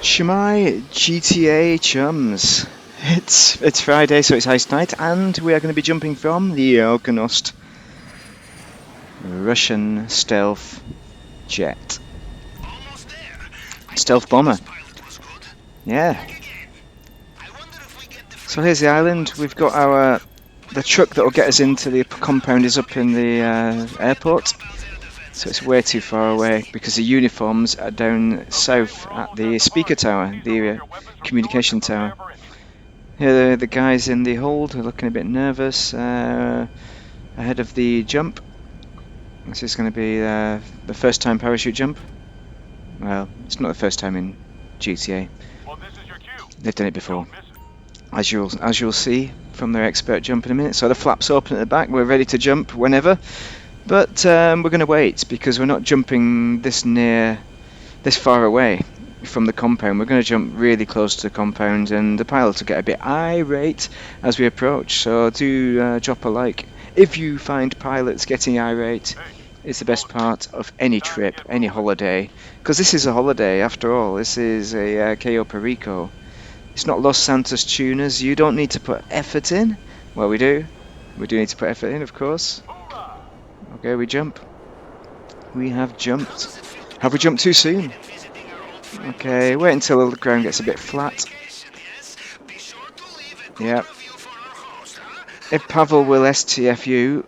Shemai GTA chums. It's Friday, so it's heist night, and we are going to be jumping from the Alkonost Russian stealth jet. Stealth bomber. Yeah. So here's the island. We've got the truck that will get us into the compound is up in the airport. So it's way too far away because the uniforms are down south at the speaker tower, the communication tower. Here the guys in the hold are looking a bit nervous ahead of the jump. This is going to be the first time parachute jump. Well, it's not the first time in GTA. They've done it before. As you'll see from their expert jump in a minute. So the flaps open at the back. We're ready to jump whenever. But we're going to wait because we're not jumping this far away from the compound. We're going to jump really close to the compound, and the pilot will get a bit irate as we approach. So do drop a like if you find pilots getting irate. It's the best part of any trip, any holiday, because this is a holiday after all. This is a Cayo Perico. It's not Los Santos tuners. You don't need to put effort in. Well, we do. We do need to put effort in, of course. Okay, we jump. We have jumped. Have we jumped too soon? Okay, wait until the ground gets a bit flat. Yeah. If Pavel will STF you,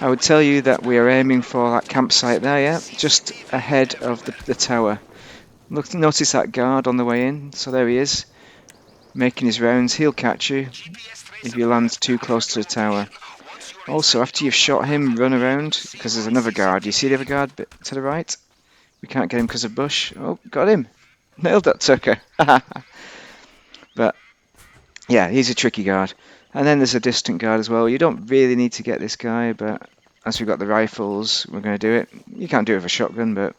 I would tell you that we are aiming for that campsite there, yeah? Just ahead of the tower. Look, notice that guard on the way in. So there he is, making his rounds. He'll catch you if you land too close to the tower. Also, after you've shot him, run around, because there's another guard. You see the other guard bit to the right? We can't get him because of bush. Oh, got him. Nailed that sucker. But, yeah, he's a tricky guard. And then there's a distant guard as well. You don't really need to get this guy, but as we've got the rifles, we're going to do it. You can't do it with a shotgun, but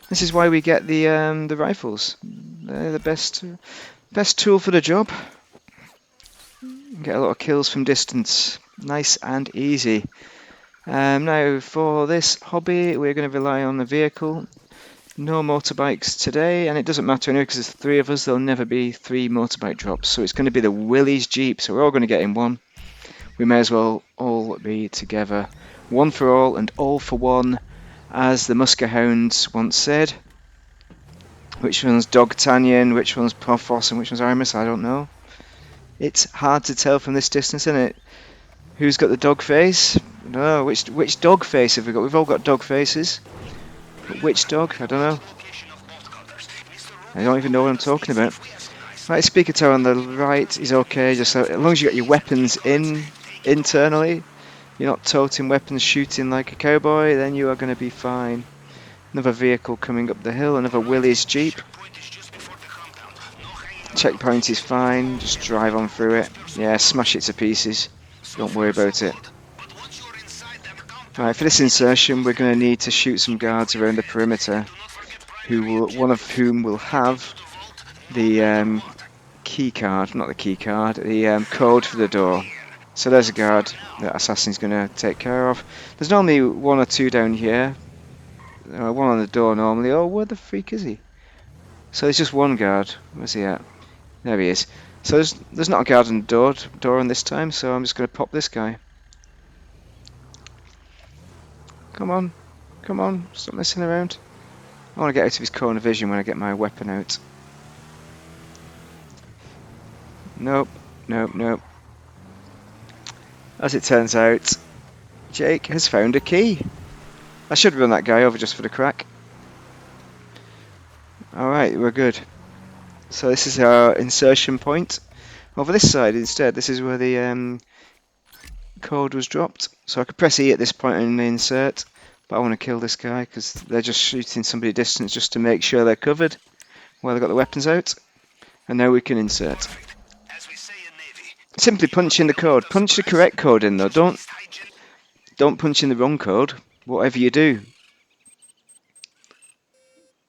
this is why we get the rifles. They're the best tool for the job. Get a lot of kills from distance. Nice and easy. Now, for this hobby, we're going to rely on the vehicle. No motorbikes today, and it doesn't matter anyway because there's three of us. There'll never be 3 motorbike drops, so it's going to be the Willys Jeep. So we're all going to get in one. We may as well all be together. One for all and all for one, as the Musker Hounds once said. Which one's Dogtanian, which one's Pothos, and which one's Aramis? I don't know. It's hard to tell from this distance, isn't it? Who's got the dog face? No, which dog face have we got? We've all got dog faces. But which dog? I don't know. I don't even know what I'm talking about. Right, speaker tower on the right is okay, just so, as long as you got your weapons internally, you're not toting weapons shooting like a cowboy, then you are going to be fine. Another vehicle coming up the hill, another Willys Jeep. Checkpoint is fine, just drive on through it. Yeah, smash it to pieces. Don't worry about it. Right, for this insertion, we're going to need to shoot some guards around the perimeter, one of whom will have the key card, not the key card, the code for the door. So there's a guard that Assassin's going to take care of. There's normally 1 or 2 down here. One on the door normally. Oh, where the freak is he? So there's just one guard. Where's he at? There he is. So there's not a guard on the door on this time, so I'm just going to pop this guy. Come on, come on, stop messing around. I want to get out of his corner vision when I get my weapon out. Nope, nope, nope. As it turns out, Jake has found a key. I should run that guy over just for the crack. Alright, we're good. So this is our insertion point. Over this side instead, this is where the code was dropped. So I could press E at this point and insert, but I want to kill this guy because they're just shooting somebody distance just to make sure they're covered while they've got the weapons out. And now we can insert. Simply punch in the code. Punch the correct code in though. Don't punch in the wrong code, whatever you do.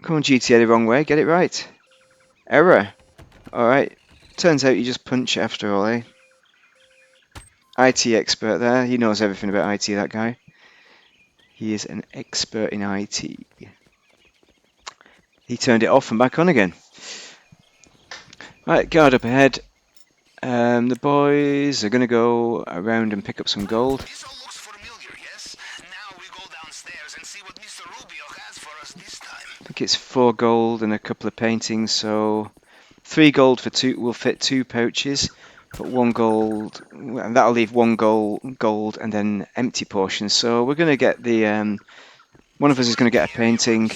Come on, GTA the wrong way, get it right. Error. Alright. Turns out you just punch it after all, eh? IT expert there. He knows everything about IT, that guy. He is an expert in IT. He turned it off and back on again. Right, guard up ahead. The boys are going to go around and pick up some gold. This all looks familiar, yes? Now we go downstairs and see what Mr. Rubio has for us this time. I think it's 4 gold and a couple of paintings, so 3 gold for 2 will fit 2 pouches, but 1 gold, and that'll leave 1 gold and then empty portions. So we're going to get the one of us is going to get a painting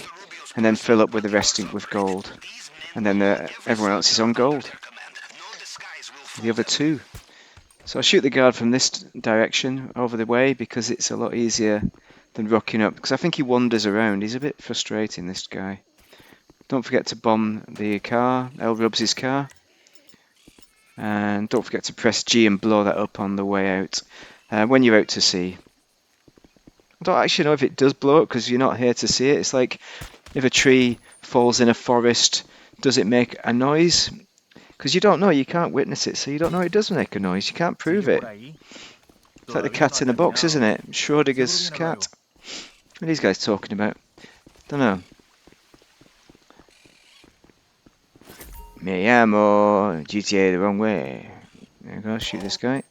and then fill up with the rest with gold, and then everyone else is on gold. The other 2. So I'll shoot the guard from this direction over the way because it's a lot easier than rocking up, because I think he wanders around. He's a bit frustrating, this guy. Don't forget to bomb the car, L-Rubs' car. And don't forget to press G and blow that up on the way out when you're out to sea. I don't actually know if it does blow up because you're not here to see it. It's like if a tree falls in a forest, does it make a noise? Because you don't know, you can't witness it, so you don't know it does make a noise. You can't prove it. It's like the cat in the box, isn't it? Schrodinger's cat. What are these guys talking about? Don't know. Me llamo GTA the wrong way. There we go, shoot this guy.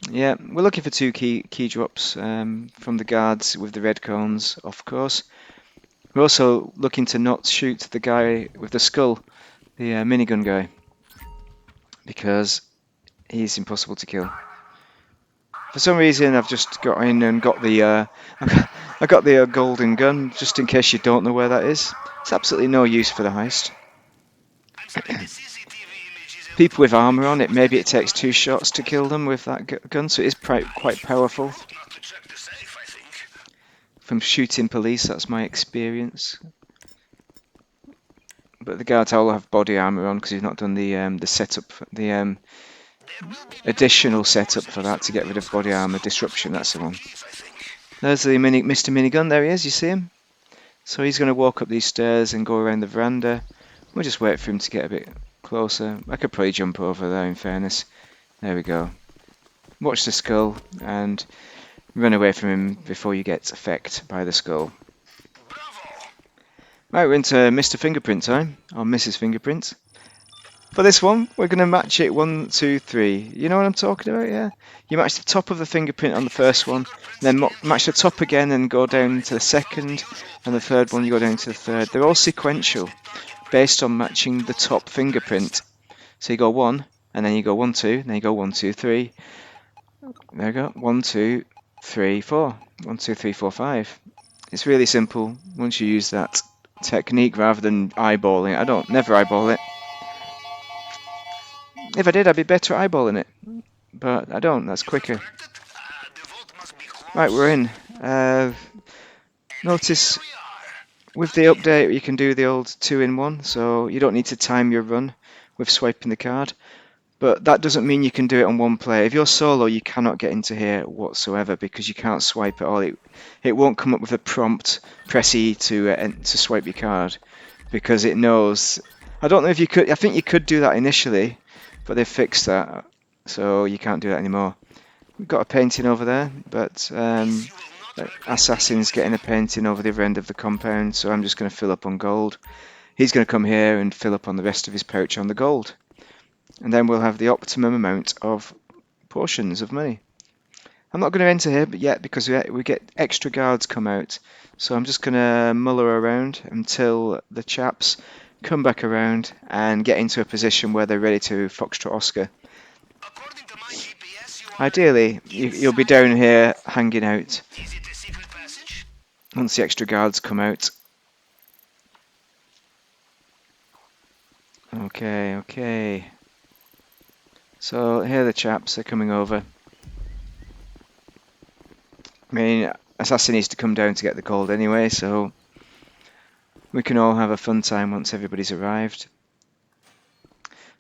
Yeah, we're looking for 2 key drops from the guards with the red cones, of course. We're also looking to not shoot the guy with the skull, the minigun guy, because he's impossible to kill. For some reason, I've just got in and got the I got the golden gun, just in case you don't know where that is. It's absolutely no use for the heist. People with armor on it, maybe it takes 2 shots to kill them with that gun, so it is quite powerful. From shooting police, that's my experience. But the guards all have body armor on because he's not done the setup, the additional setup for that to get rid of body armor disruption. That's the one. There's the Mr. Minigun. There he is. You see him? So he's going to walk up these stairs and go around the veranda. We'll just wait for him to get a bit closer. I could probably jump over there, in fairness. There we go. Watch the skull and run away from him before you get affected by the skull. Right, we're into Mr. Fingerprint time, or Mrs. Fingerprint. For this one, we're going to match it 1, 2, 3. You know what I'm talking about, yeah? You match the top of the fingerprint on the first one, then match the top again and go down to the second, and the third one you go down to the third. They're all sequential, based on matching the top fingerprint. So you go 1, and then you go 1, 2, and then you go 1, 2, 3. There we go, 1, 2, 3, 4. 1, 2, 3, 4, 5. It's really simple once you use that technique rather than eyeballing it. I don't never eyeball it. If I did, I'd be better at eyeballing it, but I don't. That's quicker. Right, we're in. Notice with the update you can do the old 2-in-1, so you don't need to time your run with swiping the card. But that doesn't mean you can do it on one player. If you're solo, you cannot get into here whatsoever because you can't swipe at all. It won't come up with a prompt, press E to swipe your card, because it knows. I don't know if you could. I think you could do that initially, but they've fixed that, so you can't do that anymore. We've got a painting over there, but Assassin's getting a painting over the other end of the compound, so I'm just going to fill up on gold. He's going to come here and fill up on the rest of his pouch on the gold. And then we'll have the optimum amount of portions of money. I'm not going to enter here yet because we get extra guards come out. So I'm just going to muller around until the chaps come back around and get into a position where they're ready to Foxtrot Oscar. Ideally, you'll be down here hanging out once the extra guards come out. Okay. So here the chaps are coming over. I mean, Assassin needs to come down to get the gold anyway, so we can all have a fun time once everybody's arrived.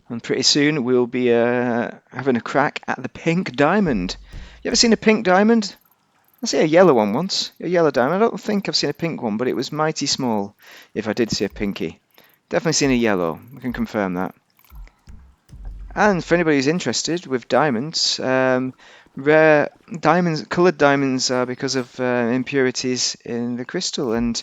And pretty soon we'll be having a crack at the pink diamond. You ever seen a pink diamond? I see a yellow one once, a yellow diamond. I don't think I've seen a pink one, but it was mighty small if I did see a pinky. Definitely seen a yellow, I can confirm that. And for anybody who's interested with diamonds, rare diamonds, coloured diamonds are because of impurities in the crystal, and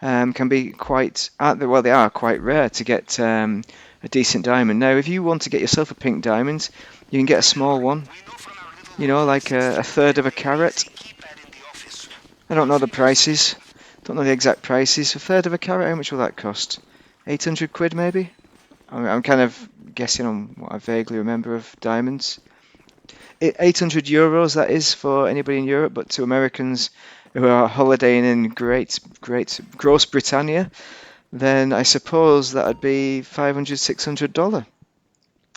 can be quite, well, they are quite rare to get a decent diamond. Now, if you want to get yourself a pink diamond, you can get a small one, you know, like a third of a carat. I don't know the prices, don't know the exact prices. A third of a carat, how much will that cost? 800 quid maybe? I'm kind of guessing on what I vaguely remember of diamonds. 800 euros, that is, for anybody in Europe, but to Americans who are holidaying in great Gross Britannia, then I suppose that would be $500, $600.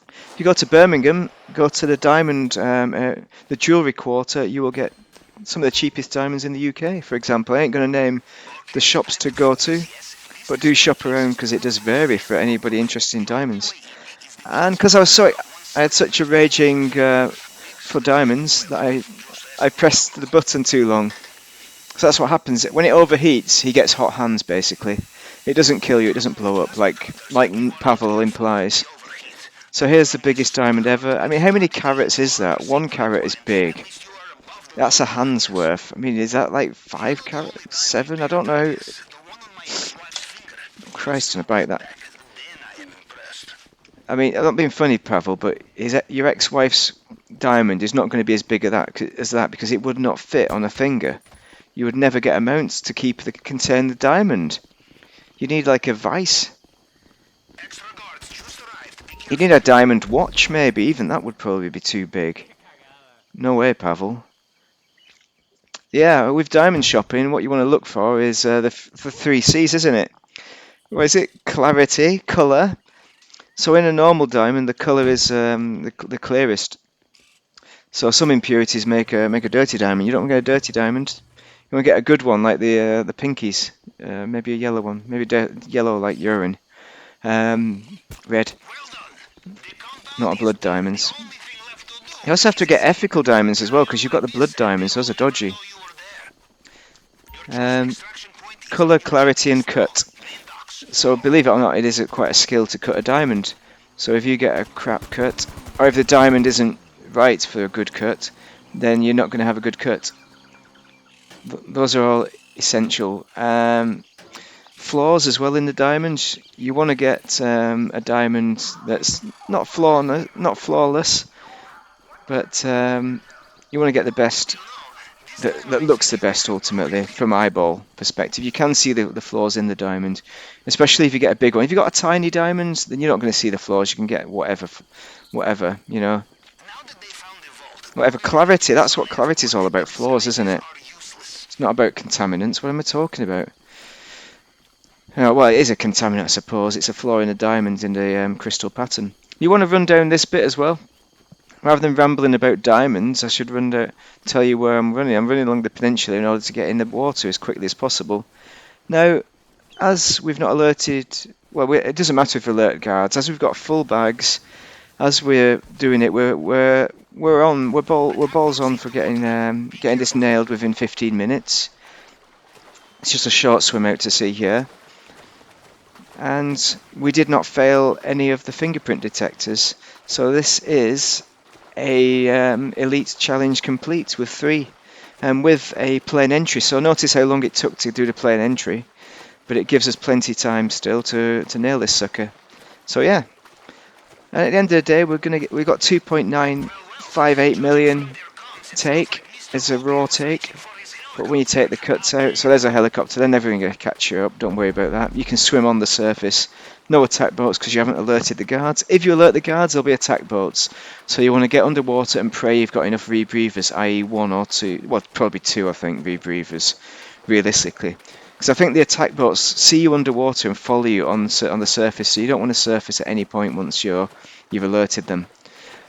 If you go to Birmingham, go to the diamond, the jewellery quarter, you will get some of the cheapest diamonds in the UK, for example. I ain't going to name the shops to go to, but do shop around because it does vary for anybody interested in diamonds. And because I had such a raging for diamonds that I pressed the button too long. So that's what happens. When it overheats, he gets hot hands, basically. It doesn't kill you, it doesn't blow up, like Pavel implies. So here's the biggest diamond ever. I mean, how many carats is that? 1 carat is big. That's a hand's worth. I mean, is that like 5 carats? 7? I don't know. Christ on a bike, that. I mean, I'm not being funny, Pavel, but your ex-wife's diamond is not going to be as big as that because it would not fit on a finger. You would never get a mount to contain the diamond. You need like a vice. You need a diamond watch, maybe. Even that would probably be too big. No way, Pavel. Yeah, with diamond shopping, what you want to look for is the 3 C's, isn't it? What is it? Clarity, colour. So in a normal diamond, the colour is the clearest. So some impurities make a dirty diamond. You don't want to get a dirty diamond. You want to get a good one, like the pinkies. Maybe a yellow one. Maybe yellow like urine. Red. Not a blood diamonds. You also have to get ethical diamonds as well, because you've got the blood diamonds. Those are dodgy. Colour, clarity, and cut. So believe it or not, it is quite a skill to cut a diamond. So if you get a crap cut, or if the diamond isn't right for a good cut, then you're not going to have a good cut. Those are all essential. Flaws as well in the diamonds. You want to get a diamond that's not flawless, but you want to get the best that looks the best ultimately from eyeball perspective. You can see the flaws in the diamond, especially if you get a big one. If you've got a tiny diamond, then you're not going to see the flaws. You can get whatever, you know. Whatever clarity, that's what clarity is all about, flaws, isn't it? It's not about contaminants. What am I talking about? Well, it is a contaminant, I suppose. It's a flaw in the diamond in the crystal pattern. You want to run down this bit as well? Rather than rambling about diamonds, I should tell you where I'm running. I'm running along the peninsula in order to get in the water as quickly as possible. Now, as we've not alerted, well, it doesn't matter if we alert guards. As we've got full bags, as we're doing it, we're balls on for getting this nailed within 15 minutes. It's just a short swim out to sea here, and we did not fail any of the fingerprint detectors. So this is a elite challenge complete with 3, and with a plane entry. So notice how long it took to do the plane entry, but it gives us plenty of time still to nail this sucker. So yeah, and at the end of the day, we got 2.958 million take as a raw take. But when you take the cuts out, so there's a helicopter, they're never going to catch you up, don't worry about that. You can swim on the surface, no attack boats because you haven't alerted the guards. If you alert the guards, there'll be attack boats. So you want to get underwater and pray you've got enough rebreathers, i.e. 1 or 2, well probably 2 I think, rebreathers, realistically. Because I think the attack boats see you underwater and follow you on the surface, so you don't want to surface at any point once you've alerted them.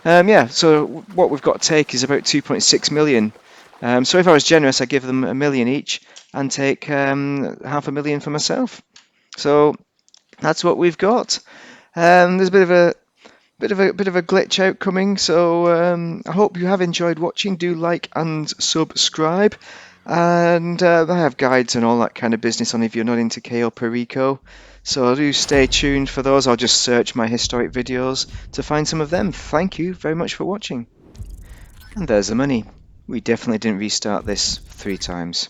Yeah, so what we've got to take is about 2.6 million. So if I was generous, I'd give them $1 million each and take $500,000 for myself. So that's what we've got. There's a bit of a glitch out coming. So I hope you have enjoyed watching. Do like and subscribe. And I have guides and all that kind of business on if you're not into Cayo Perico. So do stay tuned for those. I'll just search my historic videos to find some of them. Thank you very much for watching. And there's the money. We definitely didn't restart this 3 times.